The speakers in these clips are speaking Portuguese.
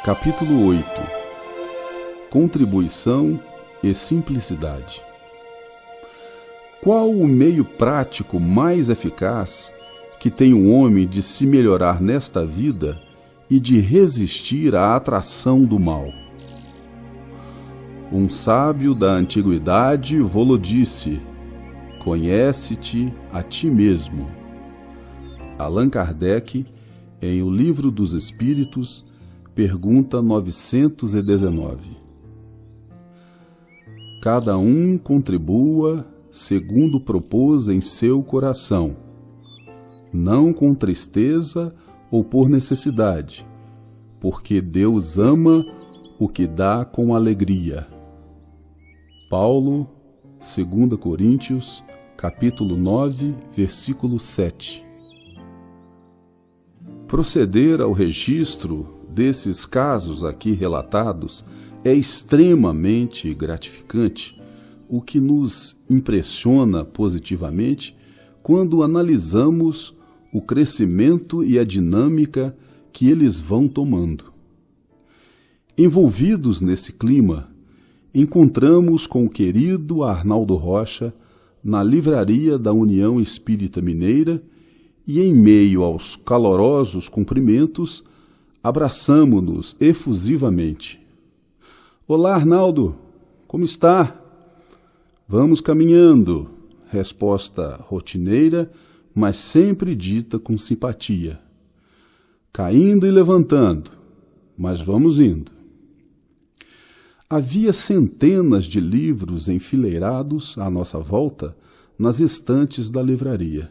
Capítulo 8. Contribuição e simplicidade. Qual o meio prático mais eficaz que tem o homem de se melhorar nesta vida e de resistir à atração do mal? Um sábio da antiguidade vô-lo disse: conhece-te a ti mesmo. Allan Kardec, em O Livro dos Espíritos, pergunta 919. Cada um contribua segundo propôs em seu coração, não com tristeza ou por necessidade, porque Deus ama o que dá com alegria. Paulo, 2 Coríntios, capítulo 9, versículo 7. Proceder ao registro desses casos aqui relatados é extremamente gratificante, o que nos impressiona positivamente quando analisamos o crescimento e a dinâmica que eles vão tomando. Envolvidos nesse clima, encontramos com o querido Arnaldo Rocha na livraria da União Espírita Mineira e, em meio aos calorosos cumprimentos, abraçamo-nos efusivamente. Olá, Arnaldo, como está? Vamos caminhando, resposta rotineira, mas sempre dita com simpatia. Caindo e levantando, mas vamos indo. Havia centenas de livros enfileirados à nossa volta nas estantes da livraria.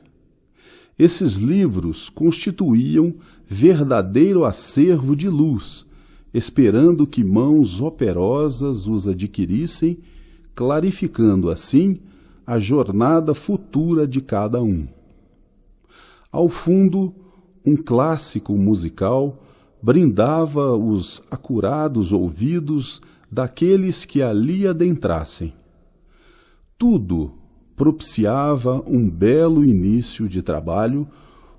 Esses livros constituíam verdadeiro acervo de luz, esperando que mãos operosas os adquirissem, clarificando assim a jornada futura de cada um. Ao fundo, um clássico musical brindava os acurados ouvidos daqueles que ali adentrassem. Tudo propiciava um belo início de trabalho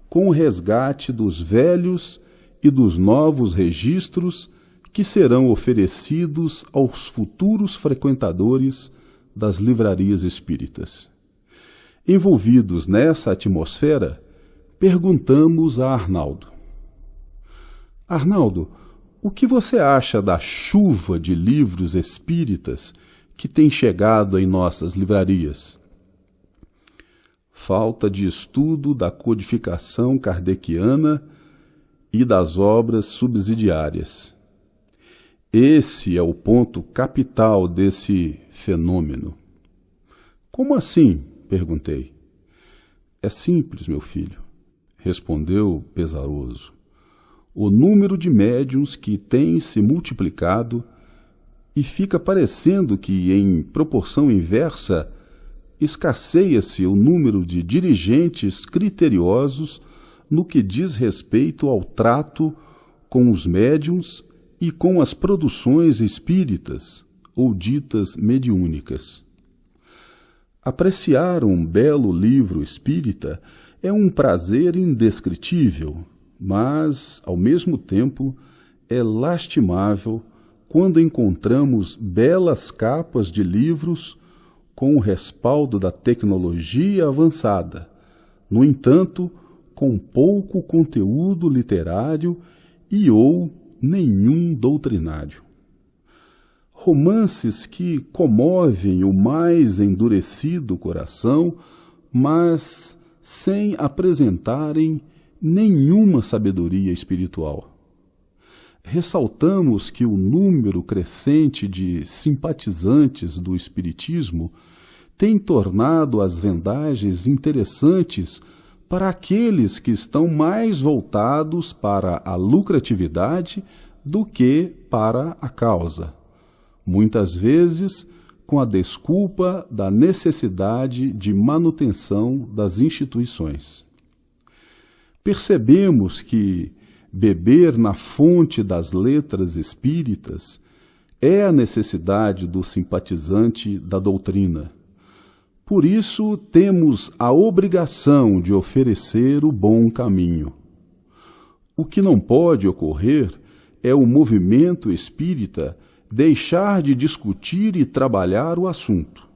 com o resgate dos velhos e dos novos registros que serão oferecidos aos futuros frequentadores das livrarias espíritas. Envolvidos nessa atmosfera, perguntamos a Arnaldo: Arnaldo, o que você acha da chuva de livros espíritas que tem chegado em nossas livrarias? Falta de estudo da codificação kardeciana e das obras subsidiárias. Esse é o ponto capital desse fenômeno. Como assim? Perguntei. É simples, meu filho, respondeu pesaroso. O número de médiuns que tem se multiplicado e fica parecendo que, em proporção inversa, escasseia-se o número de dirigentes criteriosos no que diz respeito ao trato com os médiuns e com as produções espíritas, ou ditas mediúnicas. Apreciar um belo livro espírita é um prazer indescritível, mas, ao mesmo tempo, é lastimável quando encontramos belas capas de livros com o respaldo da tecnologia avançada, no entanto, com pouco conteúdo literário e ou nenhum doutrinário. Romances que comovem o mais endurecido coração, mas sem apresentarem nenhuma sabedoria espiritual. Ressaltamos que o número crescente de simpatizantes do espiritismo tem tornado as vendagens interessantes para aqueles que estão mais voltados para a lucratividade do que para a causa, muitas vezes com a desculpa da necessidade de manutenção das instituições. Percebemos que beber na fonte das letras espíritas é a necessidade do simpatizante da doutrina. Por isso, temos a obrigação de oferecer o bom caminho. O que não pode ocorrer é o movimento espírita deixar de discutir e trabalhar o assunto.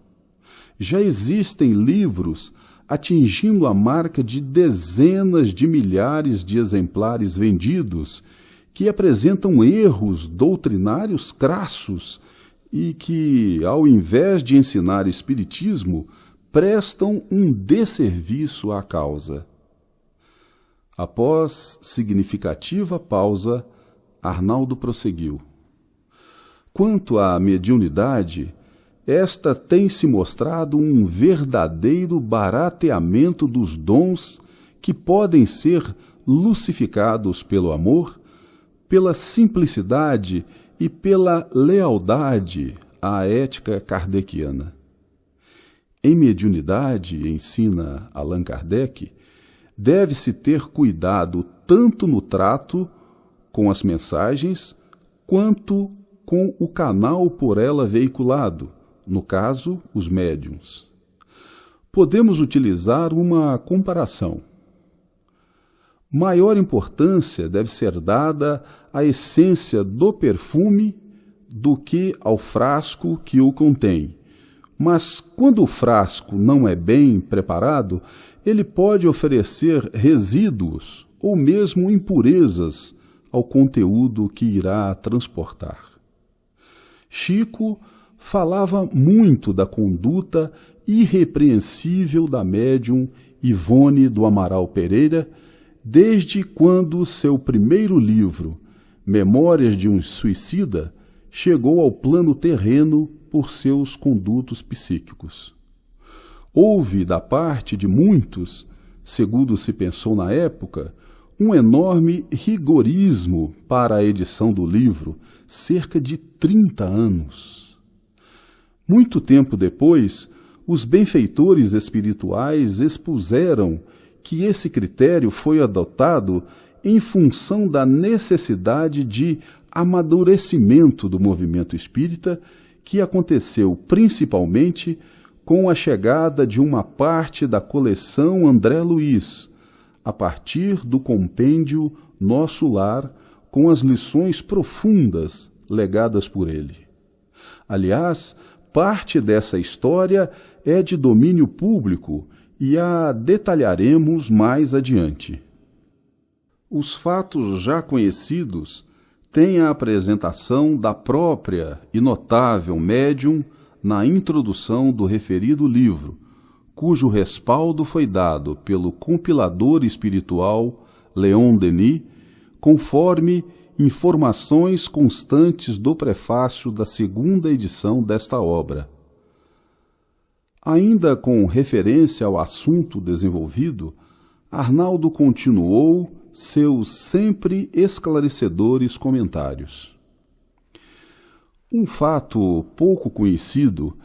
Já existem livros atingindo a marca de dezenas de milhares de exemplares vendidos que apresentam erros doutrinários crassos e que, ao invés de ensinar espiritismo, prestam um desserviço à causa. Após significativa pausa, Arnaldo prosseguiu. Quanto à mediunidade, esta tem se mostrado um verdadeiro barateamento dos dons que podem ser lucificados pelo amor, pela simplicidade e pela lealdade à ética kardeciana. Em mediunidade, ensina Allan Kardec, deve-se ter cuidado tanto no trato com as mensagens, quanto com o canal por ela veiculado, no caso, os médiuns. Podemos utilizar uma comparação. Maior importância deve ser dada à essência do perfume do que ao frasco que o contém. Mas quando o frasco não é bem preparado, ele pode oferecer resíduos ou mesmo impurezas ao conteúdo que irá transportar. Chico falava muito da conduta irrepreensível da médium Ivone do Amaral Pereira, desde quando seu primeiro livro, Memórias de um Suicida, chegou ao plano terreno por seus condutos psíquicos. Houve, da parte de muitos, segundo se pensou na época, um enorme rigorismo para a edição do livro, cerca de 30 anos. Muito tempo depois, os benfeitores espirituais expuseram que esse critério foi adotado em função da necessidade de amadurecimento do movimento espírita que aconteceu principalmente com a chegada de uma parte da coleção André Luiz, a partir do compêndio Nosso Lar, com as lições profundas legadas por ele. Aliás, parte dessa história é de domínio público e a detalharemos mais adiante. Os fatos já conhecidos têm a apresentação da própria e notável médium na introdução do referido livro, cujo respaldo foi dado pelo compilador espiritual Leon Denis, conforme informações constantes do prefácio da segunda edição desta obra. Ainda com referência ao assunto desenvolvido, Arnaldo continuou seus sempre esclarecedores comentários. Um fato pouco conhecido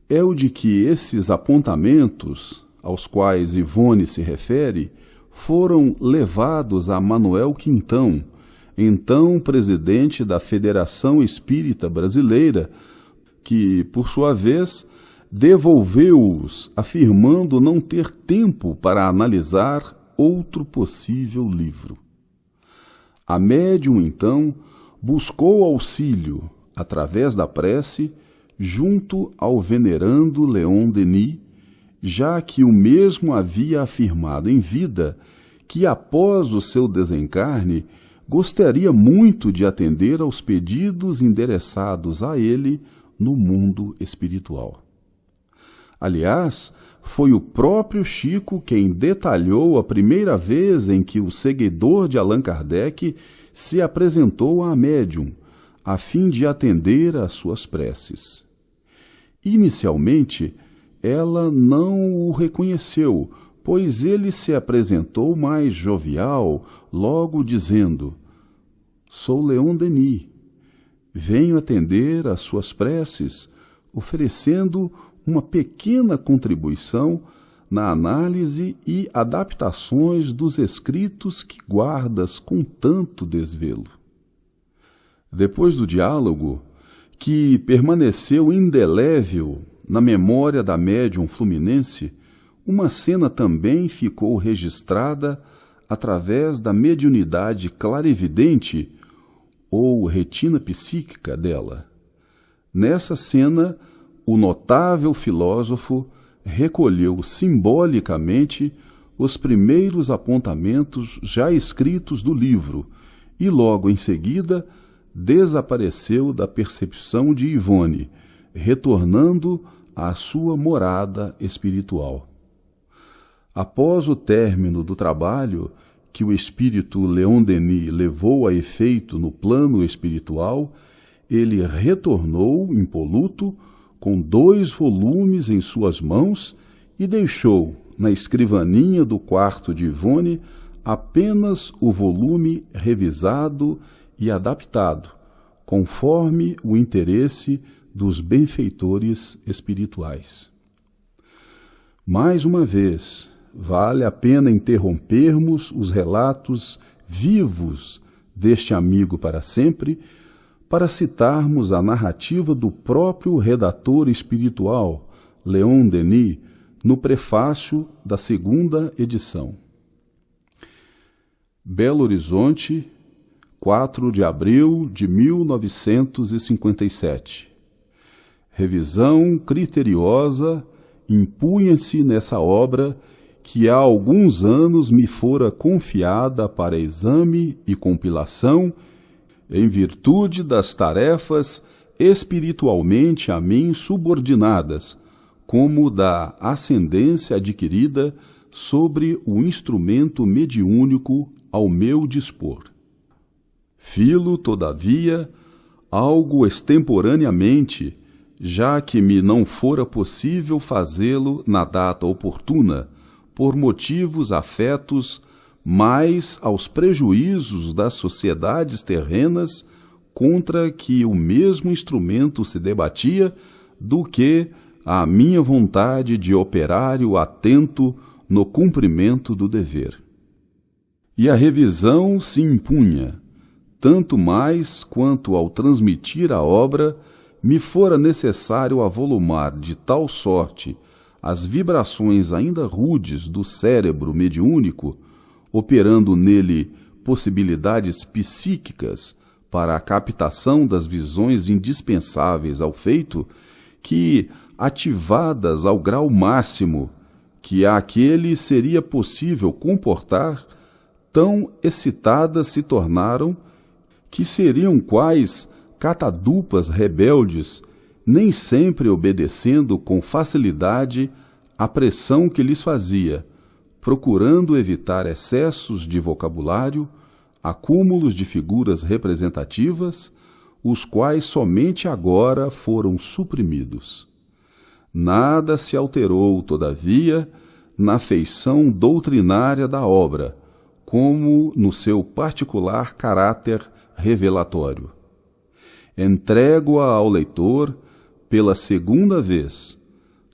é o de que esses apontamentos, aos quais Ivone se refere, foram levados a Manuel Quintão, então presidente da Federação Espírita Brasileira, que, por sua vez, devolveu-os, afirmando não ter tempo para analisar outro possível livro. A médium, então, buscou auxílio, através da prece, junto ao venerando Leon Denis, já que o mesmo havia afirmado em vida que, após o seu desencarne, gostaria muito de atender aos pedidos endereçados a ele no mundo espiritual. Aliás, foi o próprio Chico quem detalhou a primeira vez em que o seguidor de Allan Kardec se apresentou à médium, a fim de atender às suas preces. Inicialmente, ela não o reconheceu, pois ele se apresentou mais jovial, logo dizendo: "Sou Leon Denis, venho atender às suas preces, oferecendo uma pequena contribuição na análise e adaptações dos escritos que guardas com tanto desvelo." Depois do diálogo, que permaneceu indelével na memória da médium fluminense, uma cena também ficou registrada através da mediunidade clarividente, ou retina psíquica dela. Nessa cena, o notável filósofo recolheu simbolicamente os primeiros apontamentos já escritos do livro e logo em seguida desapareceu da percepção de Ivone, retornando à sua morada espiritual. Após o término do trabalho que o espírito Leon Denis levou a efeito no plano espiritual, ele retornou impoluto com 2 volumes em suas mãos e deixou na escrivaninha do quarto de Ivone apenas o volume revisado e adaptado, conforme o interesse dos benfeitores espirituais. Mais uma vez, vale a pena interrompermos os relatos vivos deste amigo para sempre, para citarmos a narrativa do próprio redator espiritual, Leon Denis, no prefácio da 2ª edição. Belo Horizonte, 4 de abril de 1957. Revisão criteriosa impunha-se nessa obra que há alguns anos me fora confiada para exame e compilação em virtude das tarefas espiritualmente a mim subordinadas, como da ascendência adquirida sobre o instrumento mediúnico ao meu dispor. Filo, todavia, algo extemporaneamente, já que me não fora possível fazê-lo na data oportuna, por motivos afetos mais aos prejuízos das sociedades terrenas contra que o mesmo instrumento se debatia, do que à minha vontade de operário atento no cumprimento do dever. E a revisão se impunha, tanto mais quanto ao transmitir a obra me fora necessário avolumar de tal sorte as vibrações ainda rudes do cérebro mediúnico, operando nele possibilidades psíquicas para a captação das visões indispensáveis ao feito, que, ativadas ao grau máximo que àquele seria possível comportar, tão excitadas se tornaram, que seriam quais catadupas rebeldes, nem sempre obedecendo com facilidade à pressão que lhes fazia, procurando evitar excessos de vocabulário, acúmulos de figuras representativas, os quais somente agora foram suprimidos. Nada se alterou, todavia, na feição doutrinária da obra, como no seu particular caráter revelatório. Entrego-a ao leitor pela 2ª vez,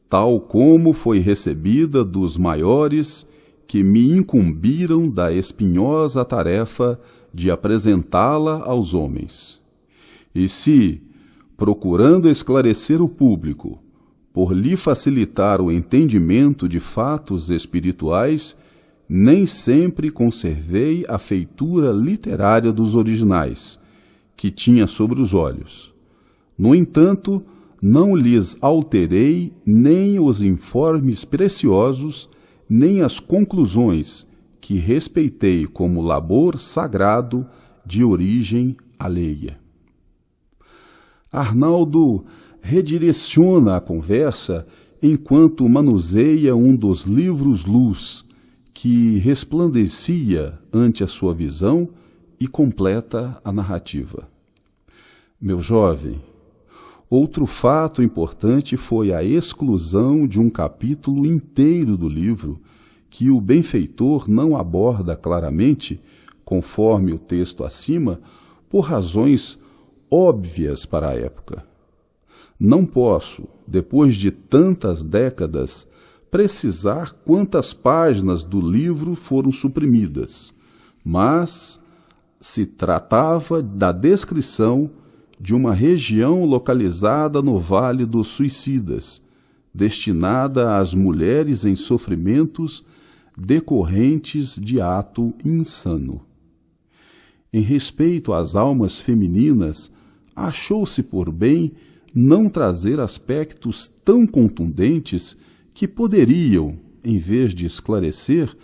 tal como foi recebida dos maiores que me incumbiram da espinhosa tarefa de apresentá-la aos homens. E se, procurando esclarecer o público, por lhe facilitar o entendimento de fatos espirituais, nem sempre conservei a feitura literária dos originais, que tinha sobre os olhos. No entanto, não lhes alterei nem os informes preciosos, nem as conclusões que respeitei como labor sagrado de origem alheia. Arnaldo redireciona a conversa enquanto manuseia um dos livros-luz que resplandecia ante a sua visão e completa a narrativa. Meu jovem, outro fato importante foi a exclusão de um capítulo inteiro do livro que o benfeitor não aborda claramente, conforme o texto acima, por razões óbvias para a época. Não posso, depois de tantas décadas, precisar quantas páginas do livro foram suprimidas, mas se tratava da descrição de uma região localizada no Vale dos Suicidas, destinada às mulheres em sofrimentos decorrentes de ato insano. em respeito às almas femininas, achou-se por bem não trazer aspectos tão contundentes que poderiam, em vez de esclarecer,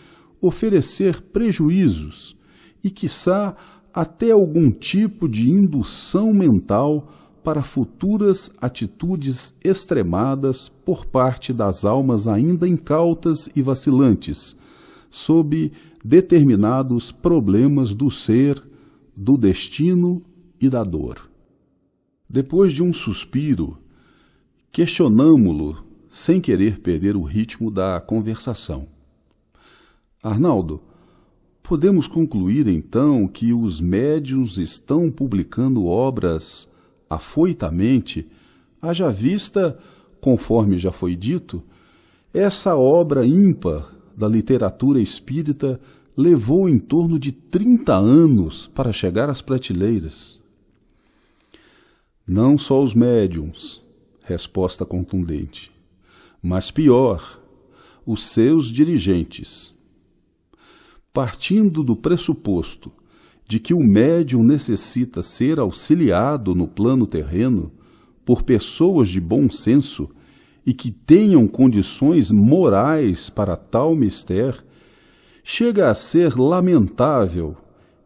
oferecer prejuízos e, quiçá, até algum tipo de indução mental para futuras atitudes extremadas por parte das almas ainda incautas e vacilantes, sob determinados problemas do ser, do destino e da dor. Depois de um suspiro, questionamo-lo sem querer perder o ritmo da conversação. Arnaldo, podemos concluir então que os médiuns estão publicando obras afoitamente, haja vista, conforme já foi dito, essa obra ímpar da literatura espírita levou em torno de 30 anos para chegar às prateleiras. Não só os médiuns, resposta contundente, mas pior, os seus dirigentes. Partindo do pressuposto de que o médium necessita ser auxiliado no plano terreno por pessoas de bom senso e que tenham condições morais para tal mister, chega a ser lamentável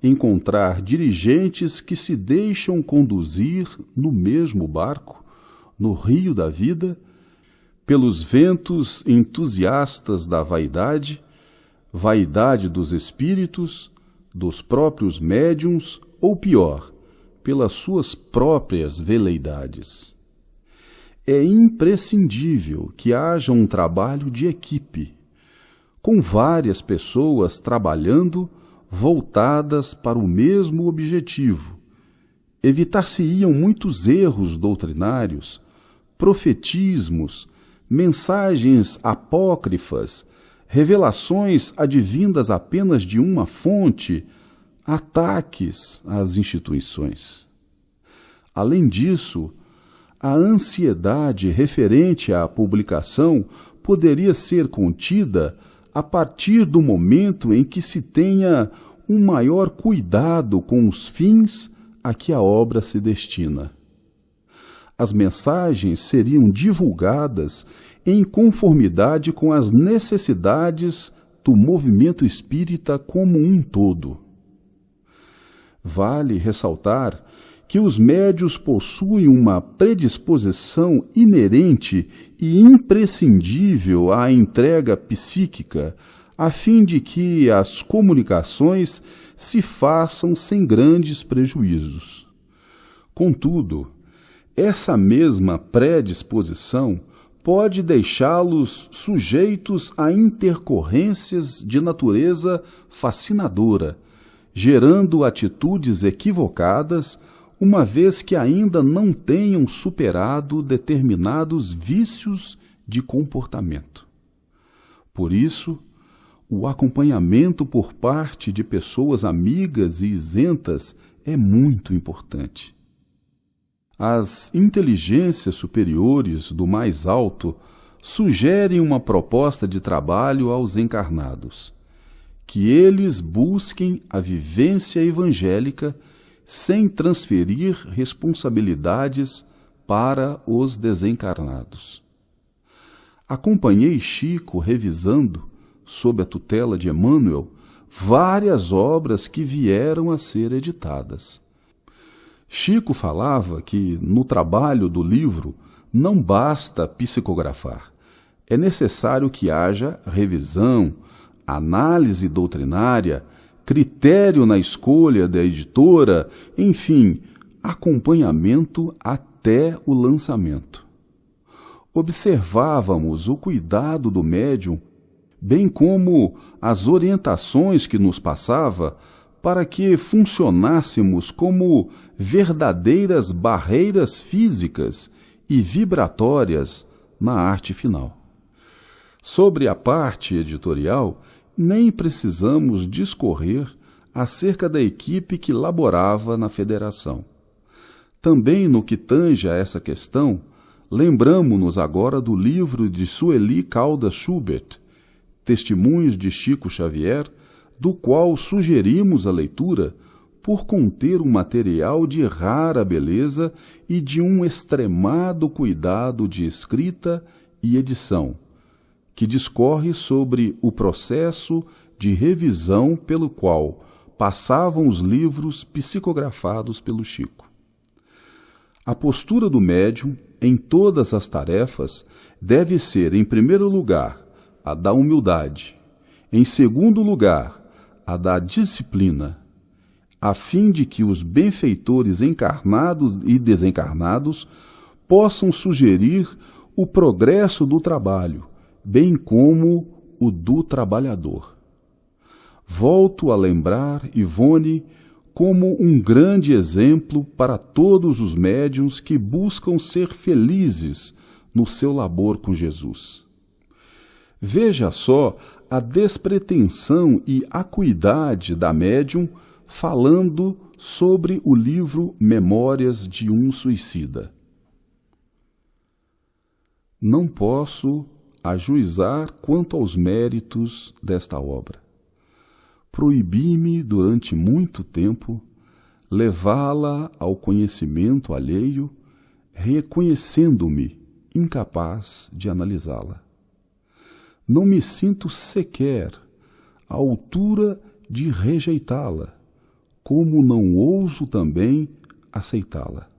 encontrar dirigentes que se deixam conduzir no mesmo barco, no rio da vida, pelos ventos entusiastas da vaidade, vaidade dos espíritos, dos próprios médiuns, ou pior, pelas suas próprias veleidades. É imprescindível que haja um trabalho de equipe, com várias pessoas trabalhando voltadas para o mesmo objetivo. Evitar-se-iam muitos erros doutrinários, profetismos, mensagens apócrifas, revelações advindas apenas de uma fonte, ataques às instituições. Além disso, a ansiedade referente à publicação poderia ser contida a partir do momento em que se tenha um maior cuidado com os fins a que a obra se destina. As mensagens seriam divulgadas em conformidade com as necessidades do movimento espírita como um todo. Vale ressaltar que os médiuns possuem uma predisposição inerente e imprescindível à entrega psíquica, a fim de que as comunicações se façam sem grandes prejuízos. Contudo, essa mesma predisposição pode deixá-los sujeitos a intercorrências de natureza fascinadora, gerando atitudes equivocadas, uma vez que ainda não tenham superado determinados vícios de comportamento. Por isso, o acompanhamento por parte de pessoas amigas e isentas é muito importante. As inteligências superiores do mais alto sugerem uma proposta de trabalho aos encarnados, que eles busquem a vivência evangélica sem transferir responsabilidades para os desencarnados. Acompanhei Chico revisando, sob a tutela de Emmanuel, várias obras que vieram a ser editadas. Chico falava que, no trabalho do livro, não basta psicografar. É necessário que haja revisão, análise doutrinária, critério na escolha da editora, enfim, acompanhamento até o lançamento. Observávamos o cuidado do médium, bem como as orientações que nos passava para que funcionássemos como verdadeiras barreiras físicas e vibratórias na arte final. Sobre a parte editorial, nem precisamos discorrer acerca da equipe que laborava na federação. Também no que tange a essa questão, lembramo-nos agora do livro de Sueli Caldas Schubert, Testemunhos de Chico Xavier, do qual sugerimos a leitura, por conter um material de rara beleza e de um extremado cuidado de escrita e edição, que discorre sobre o processo de revisão pelo qual passavam os livros psicografados pelo Chico. A postura do médium, em todas as tarefas, deve ser, em primeiro lugar, a da humildade, em segundo lugar, a da disciplina, a fim de que os benfeitores encarnados e desencarnados possam sugerir o progresso do trabalho, bem como o do trabalhador. Volto a lembrar Ivone como um grande exemplo para todos os médiuns que buscam ser felizes no seu labor com Jesus. Veja só a despretensão e acuidade da médium falando sobre o livro Memórias de um Suicida. Não posso ajuizar quanto aos méritos desta obra. Proibi-me durante muito tempo levá-la ao conhecimento alheio, reconhecendo-me incapaz de analisá-la. Não me sinto sequer à altura de rejeitá-la, como não ouso também aceitá-la.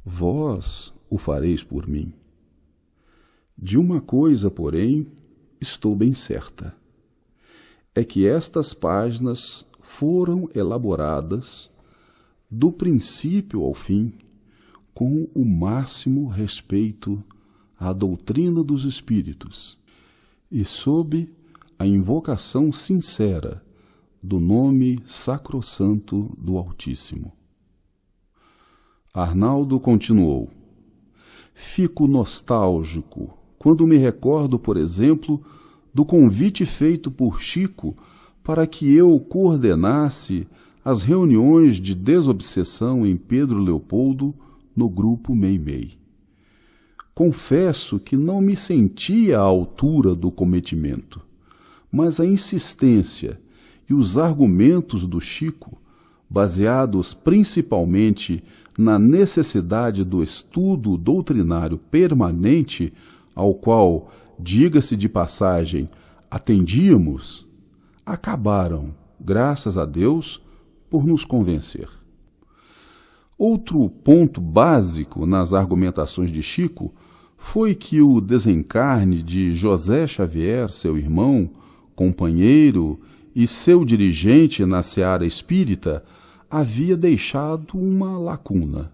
Vós o fareis por mim. De uma coisa, porém, estou bem certa. É que estas páginas foram elaboradas, do princípio ao fim, com o máximo respeito à doutrina dos espíritos e sob a invocação sincera do nome sacrossanto do Altíssimo. Arnaldo continuou: fico nostálgico quando me recordo, por exemplo, do convite feito por Chico para que eu coordenasse as reuniões de desobsessão em Pedro Leopoldo no grupo Meimei. Confesso que não me sentia à altura do cometimento, mas a insistência e os argumentos do Chico, baseados principalmente na necessidade do estudo doutrinário permanente, ao qual, diga-se de passagem, atendíamos, acabaram, graças a Deus, por nos convencer. Outro ponto básico nas argumentações de Chico foi que o desencarne de José Xavier, seu irmão, companheiro e seu dirigente na seara espírita, havia deixado uma lacuna.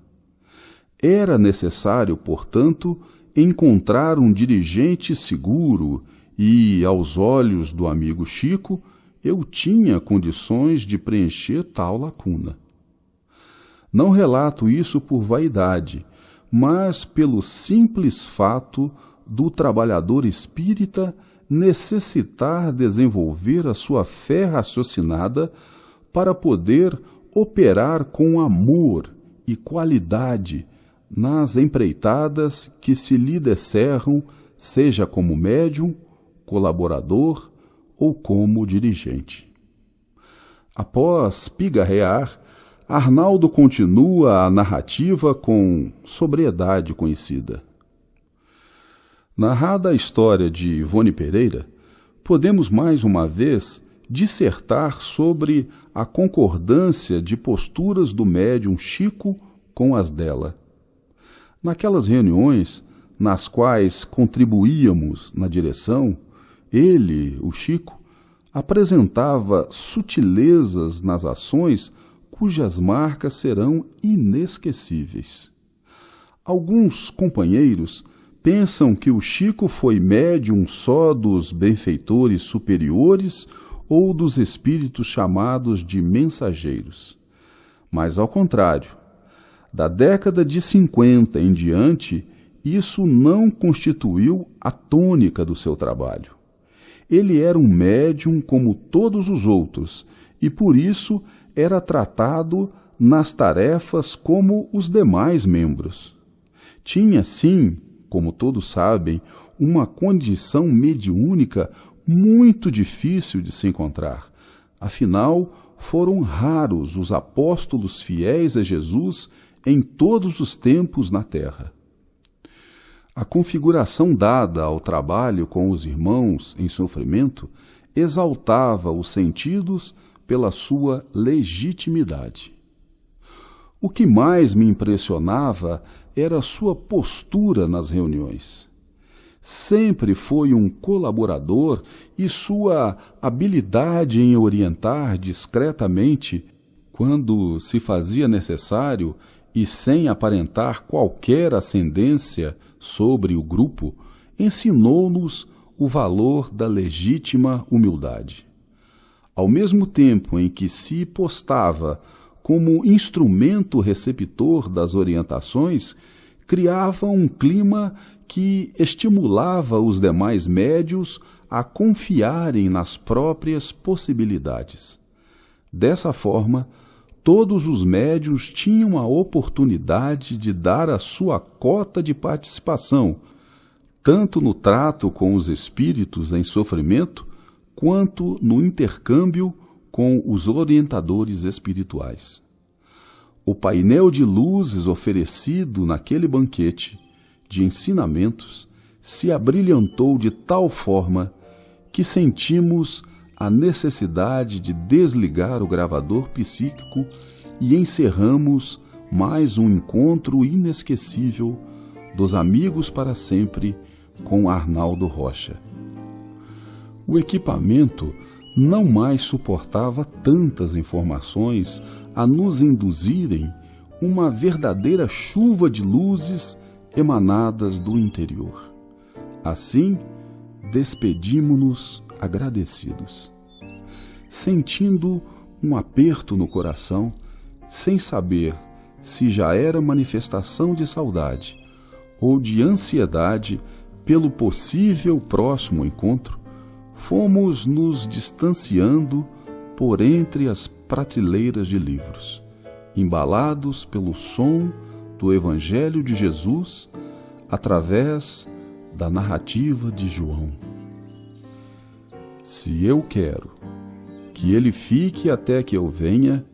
Era necessário, portanto, encontrar um dirigente seguro e, aos olhos do amigo Chico, eu tinha condições de preencher tal lacuna. Não relato isso por vaidade, mas pelo simples fato do trabalhador espírita necessitar desenvolver a sua fé raciocinada para poder operar com amor e qualidade nas empreitadas que se lhe descerram, seja como médium, colaborador ou como dirigente. Após pigarrear, Arnaldo continua a narrativa com sobriedade conhecida. Narrada a história de Ivone Pereira, podemos mais uma vez dissertar sobre a concordância de posturas do médium Chico com as dela. Naquelas reuniões, nas quais contribuíamos na direção, ele, o Chico, apresentava sutilezas nas ações cujas marcas serão inesquecíveis. Alguns companheiros pensam que o Chico foi médium só dos benfeitores superiores ou dos espíritos chamados de mensageiros. Mas, ao contrário, da década de 50 em diante, isso não constituiu a tônica do seu trabalho. Ele era um médium como todos os outros e, por isso, era tratado nas tarefas como os demais membros. Tinha, sim, como todos sabem, uma condição mediúnica muito difícil de se encontrar. Afinal, foram raros os apóstolos fiéis a Jesus em todos os tempos na terra. A configuração dada ao trabalho com os irmãos em sofrimento exaltava os sentidos pela sua legitimidade. O que mais me impressionava era sua postura nas reuniões. Sempre foi um colaborador e sua habilidade em orientar discretamente, quando se fazia necessário e sem aparentar qualquer ascendência sobre o grupo, ensinou-nos o valor da legítima humildade. Ao mesmo tempo em que se postava como instrumento receptor das orientações, criava um clima que estimulava os demais médios a confiarem nas próprias possibilidades. Dessa forma, todos os médios tinham a oportunidade de dar a sua cota de participação, tanto no trato com os espíritos em sofrimento, quanto no intercâmbio com os orientadores espirituais. O painel de luzes oferecido naquele banquete de ensinamentos se abrilhantou de tal forma que sentimos a necessidade de desligar o gravador psíquico e encerramos mais um encontro inesquecível dos Amigos para Sempre com Arnaldo Rocha. O equipamento não mais suportava tantas informações a nos induzirem uma verdadeira chuva de luzes emanadas do interior. Assim, despedimo-nos agradecidos, sentindo um aperto no coração, sem saber se já era manifestação de saudade ou de ansiedade pelo possível próximo encontro. Fomos nos distanciando por entre as prateleiras de livros, embalados pelo som do Evangelho de Jesus através da narrativa de João. Se eu quero que ele fique até que eu venha,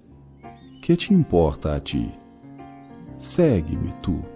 que te importa a ti? Segue-me tu.